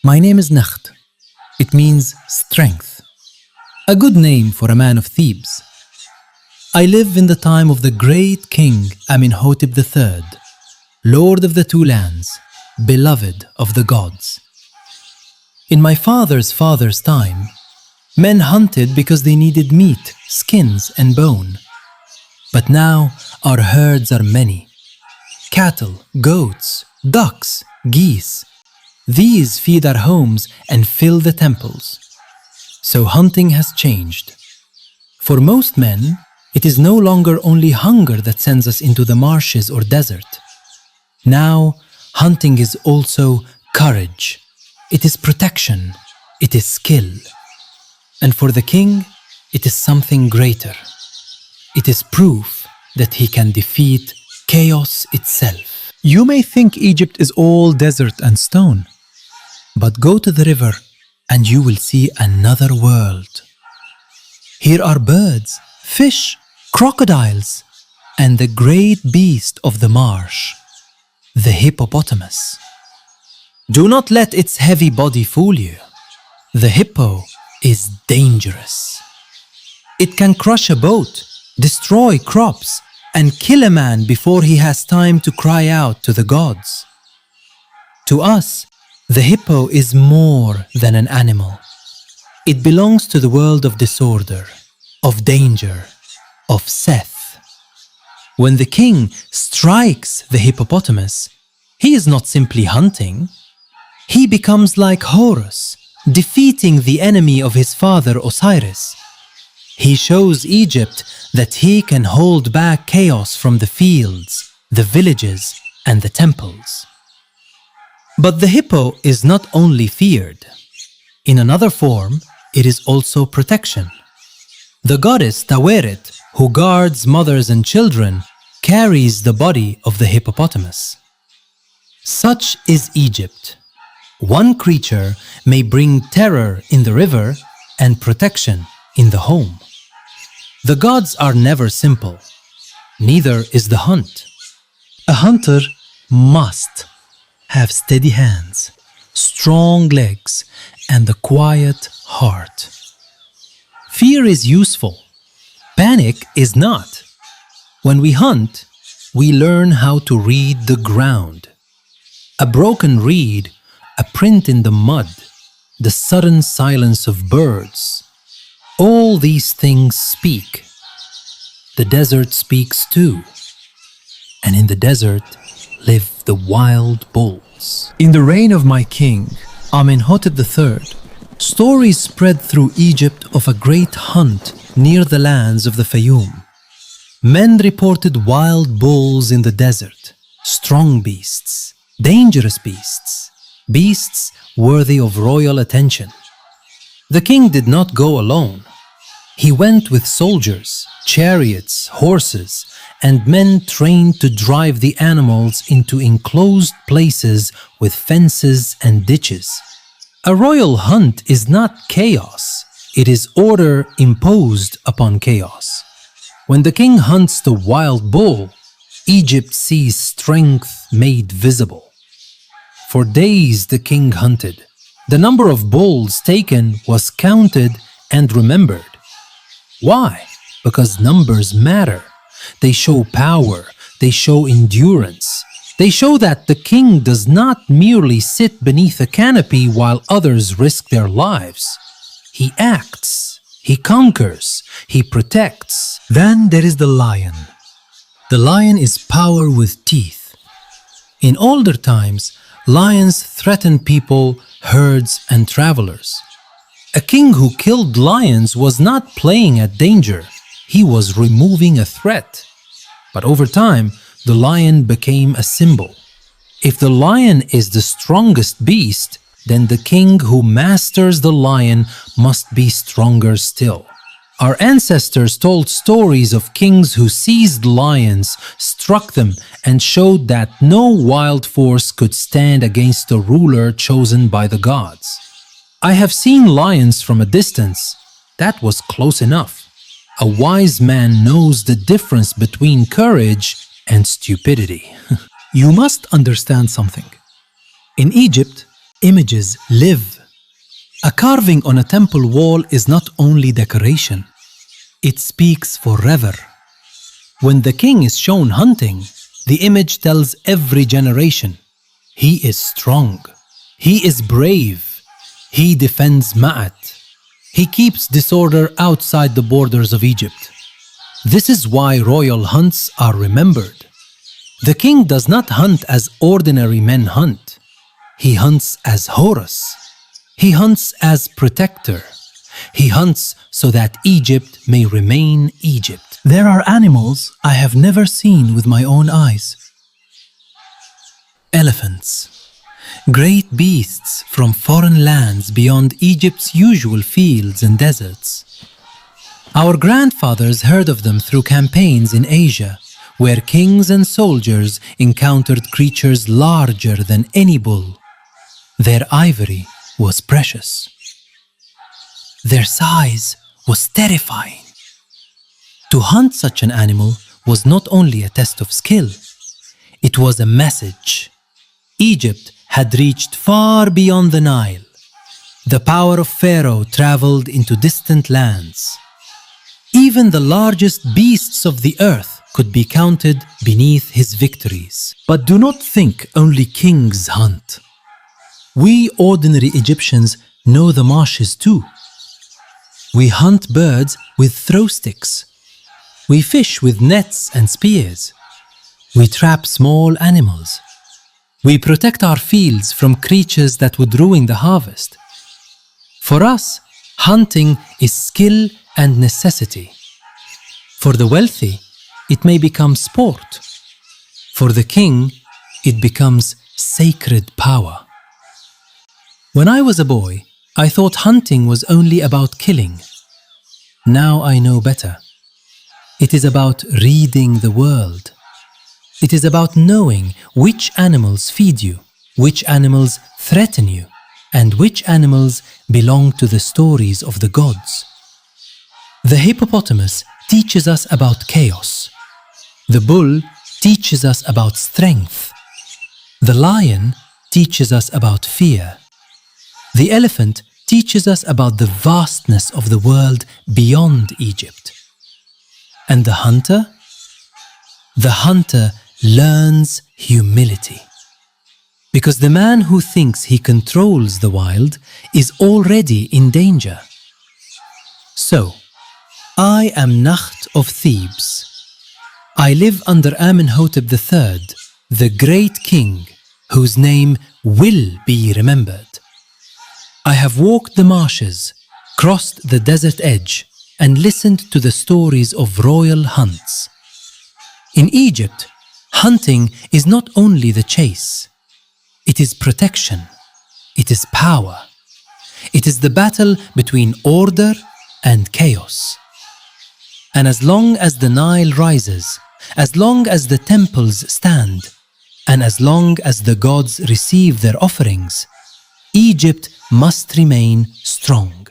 My name is Nakht. It means strength. A good name for a man of Thebes. I live in the time of the great king Amenhotep III, lord of the two lands, beloved of the gods. In my father's father's time, men hunted because they needed meat, skins, and bone. But now our herds are many. Cattle, goats, ducks, geese. These feed our homes and fill the temples. So hunting has changed. For most men, it is no longer only hunger that sends us into the marshes or desert. Now, hunting is also courage. It is protection. It is skill. And for the king, it is something greater. It is proof that he can defeat chaos itself. You may think Egypt is all desert and stone. But go to the river and you will see another world. Here are birds, fish, crocodiles, and the great beast of the marsh, the hippopotamus. Do not let its heavy body fool you. The hippo is dangerous. It can crush a boat, destroy crops, and kill a man before he has time to cry out to the gods. To us, the hippo is more than an animal. It belongs to the world of disorder, of danger, of Seth. When the king strikes the hippopotamus, he is not simply hunting. He becomes like Horus, defeating the enemy of his father Osiris. He shows Egypt that he can hold back chaos from the fields, the villages, and the temples. But the hippo is not only feared. In another form, it is also protection. The goddess Taweret, who guards mothers and children, carries the body of the hippopotamus. Such is Egypt. One creature may bring terror in the river and protection in the home. The gods are never simple. Neither is the hunt. A hunter must have steady hands, strong legs, and a quiet heart. Fear is useful. Panic is not. When we hunt, we learn how to read the ground. A broken reed, a print in the mud, the sudden silence of birds. All these things speak. The desert speaks too. And in the desert live the wild bulls. In the reign of my king, Amenhotep III, stories spread through Egypt of a great hunt near the lands of the Fayum. Men reported wild bulls in the desert, strong beasts, dangerous beasts, beasts worthy of royal attention. The king did not go alone. He went with soldiers, chariots, horses, and men trained to drive the animals into enclosed places with fences and ditches. A royal hunt is not chaos. It is order imposed upon chaos. When the king hunts the wild bull, Egypt sees strength made visible. For days the king hunted. The number of bulls taken was counted and remembered. Why? Because numbers matter. They show power. They show endurance. They show that the king does not merely sit beneath a canopy while others risk their lives. He acts. He conquers. He protects. Then there is the lion. The lion is power with teeth. In older times, lions threatened people, herds, and travelers. A king who killed lions was not playing at danger. He was removing a threat. But over time, the lion became a symbol. If the lion is the strongest beast, then the king who masters the lion must be stronger still. Our ancestors told stories of kings who seized lions, struck them, and showed that no wild force could stand against a ruler chosen by the gods. I have seen lions from a distance. That was close enough. A wise man knows the difference between courage and stupidity. You must understand something. In Egypt, images live. A carving on a temple wall is not only decoration, it speaks forever. When the king is shown hunting, the image tells every generation, he is strong, he is brave, he defends Ma'at, he keeps disorder outside the borders of Egypt. This is why royal hunts are remembered. The king does not hunt as ordinary men hunt. He hunts as Horus. He hunts as protector. He hunts so that Egypt may remain Egypt. There are animals I have never seen with my own eyes. Elephants. Great beasts from foreign lands beyond Egypt's usual fields and deserts. Our grandfathers heard of them through campaigns in Asia, where kings and soldiers encountered creatures larger than any bull. Their ivory was precious. Their size was terrifying. To hunt such an animal was not only a test of skill, it was a message. Egypt had reached far beyond the Nile. The power of Pharaoh traveled into distant lands. Even the largest beasts of the earth could be counted beneath his victories. But do not think only kings hunt. We ordinary Egyptians know the marshes too. We hunt birds with throw sticks. We fish with nets and spears. We trap small animals. We protect our fields from creatures that would ruin the harvest. For us, hunting is skill and necessity. For the wealthy, it may become sport. For the king, it becomes sacred power. When I was a boy, I thought hunting was only about killing. Now I know better. It is about reading the world. It is about knowing which animals feed you, which animals threaten you, and which animals belong to the stories of the gods. The hippopotamus teaches us about chaos. The bull teaches us about strength. The lion teaches us about fear. The elephant teaches us about the vastness of the world beyond Egypt. And the hunter? The hunter learns humility. Because the man who thinks he controls the wild is already in danger. So, I am Nakht of Thebes. I live under Amenhotep III, the great king, whose name will be remembered. I have walked the marshes, crossed the desert edge, and listened to the stories of royal hunts. In Egypt, hunting is not only the chase. It is protection. It is power. It is the battle between order and chaos. And as long as the Nile rises, as long as the temples stand, and as long as the gods receive their offerings, Egypt must remain strong.